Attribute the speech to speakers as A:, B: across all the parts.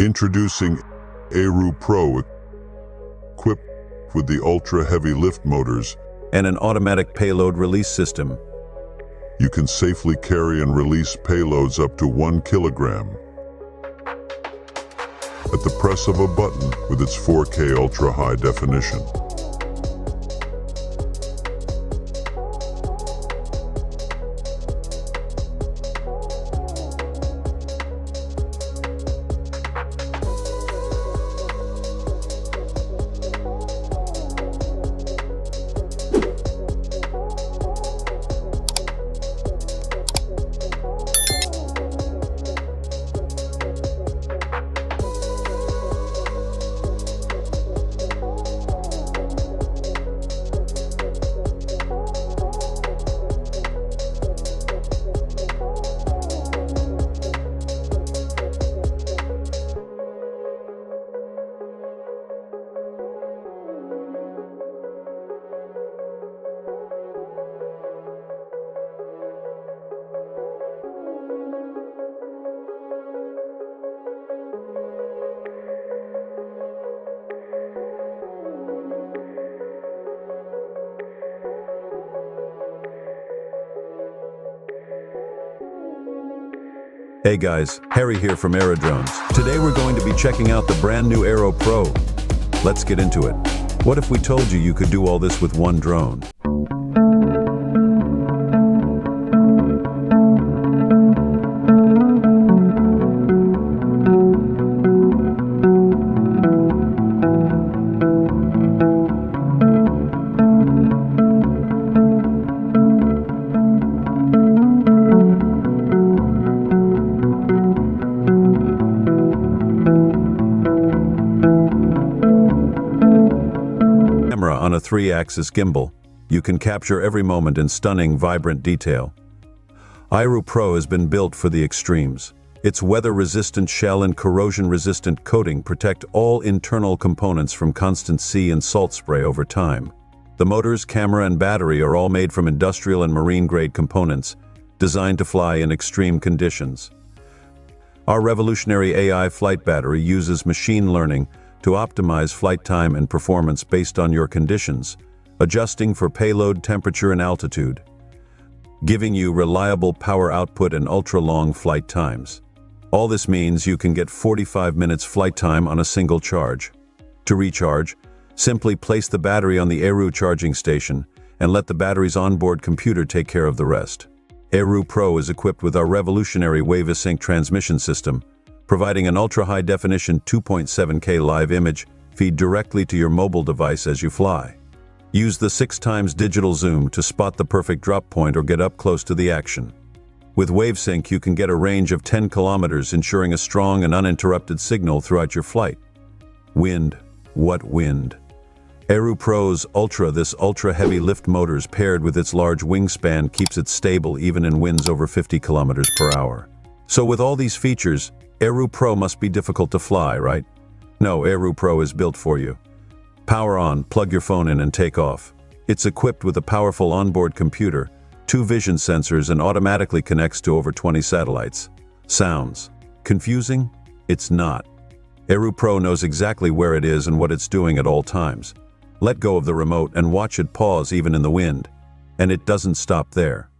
A: Introducing Aeroo Pro, equipped with the ultra-heavy lift motors
B: and an automatic payload release system.
A: You can safely carry and release payloads up to 1 kilogram at the press of a button with its 4K ultra-high definition.
B: Hey guys, Harry here from Aerodrones. Today we're going to be checking out the brand new Aeroo Pro. Let's get into it. What if we told you could do all this with one drone? On a 3-axis gimbal, you can capture every moment in stunning, vibrant detail. Aeroo Pro has been built for the extremes. Its weather-resistant shell and corrosion-resistant coating protect all internal components from constant sea and salt spray over time. The motors, camera, and battery are all made from industrial and marine-grade components, designed to fly in extreme conditions. Our revolutionary AI flight battery uses machine learning to optimize flight time and performance based on your conditions, adjusting for payload, temperature, and altitude, giving you reliable power output and ultra-long flight times. All this means you can get 45 minutes flight time on a single charge. To recharge, simply place the battery on the Aeroo charging station and let the battery's onboard computer take care of the rest. Aeroo Pro is equipped with our revolutionary WaveSync transmission system, providing an ultra-high-definition 2.7K live image feed directly to your mobile device as you fly. Use the 6x digital zoom to spot the perfect drop point or get up close to the action. With WaveSync, you can get a range of 10 kilometers, ensuring a strong and uninterrupted signal throughout your flight. Wind. What wind? Aeroo Pro's ultra-heavy lift motors paired with its large wingspan keeps it stable even in winds over 50 kilometers per hour. So with all these features, Aeroo Pro must be difficult to fly, right? No, Aeroo Pro is built for you. Power on, plug your phone in and take off. It's equipped with a powerful onboard computer, 2 vision sensors, and automatically connects to over 20 satellites. Sounds confusing? It's not. Aeroo Pro knows exactly where it is and what it's doing at all times. Let go of the remote and watch it pause even in the wind. And it doesn't stop there.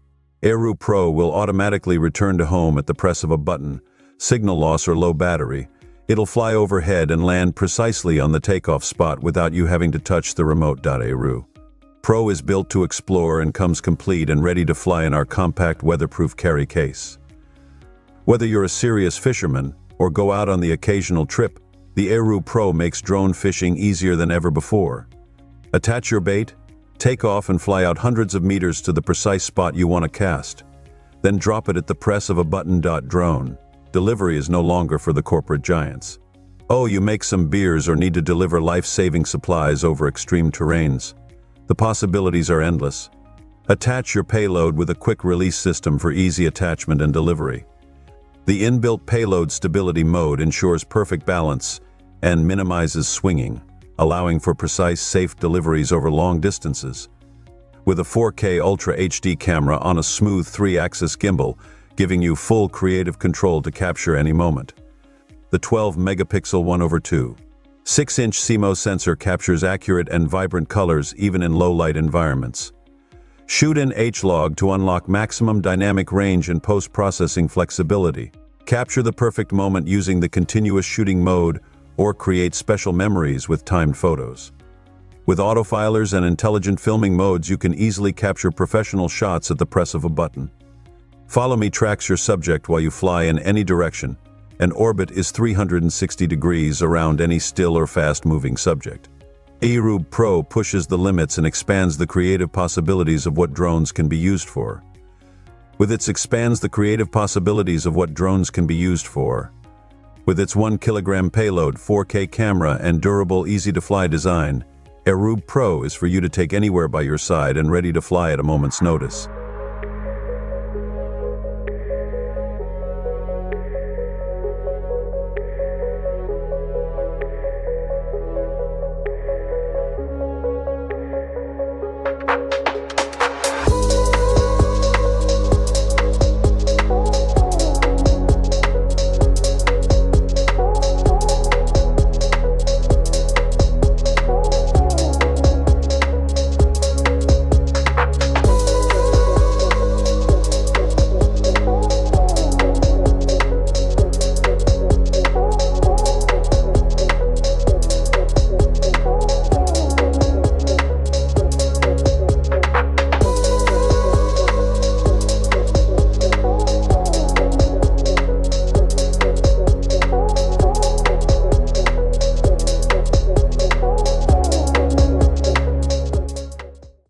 B: Aeroo Pro will automatically return to home at the press of a button. Signal loss or low battery, it'll fly overhead and land precisely on the takeoff spot without you having to touch the remote. Aeroo Pro is built to explore and comes complete and ready to fly in our compact weatherproof carry case. Whether you're a serious fisherman or go out on the occasional trip, the Aeroo Pro makes drone fishing easier than ever before. Attach your bait, take off and fly out hundreds of meters to the precise spot you want to cast. Then drop it at the press of a button. Drone delivery is no longer for the corporate giants. Oh, you make some beers or need to deliver life-saving supplies over extreme terrains. The possibilities are endless. Attach your payload with a quick release system for easy attachment and delivery. The inbuilt payload stability mode ensures perfect balance and minimizes swinging, allowing for precise, safe deliveries over long distances. With a 4K Ultra HD camera on a smooth 3-axis gimbal, giving you full creative control to capture any moment. The 12-megapixel 1/2. 6-inch CMOS sensor captures accurate and vibrant colors even in low-light environments. Shoot in H-log to unlock maximum dynamic range and post-processing flexibility. Capture the perfect moment using the continuous shooting mode or create special memories with timed photos. With autofilers and intelligent filming modes, you can easily capture professional shots at the press of a button. Follow Me tracks your subject while you fly in any direction, and orbit is 360 degrees around any still or fast-moving subject. Aeroo Pro pushes the limits and expands the creative possibilities of what drones can be used for. With its 1 kilogram payload, 4K camera, and durable, easy-to-fly design, Aeroo Pro is for you to take anywhere by your side and ready to fly at a moment's notice.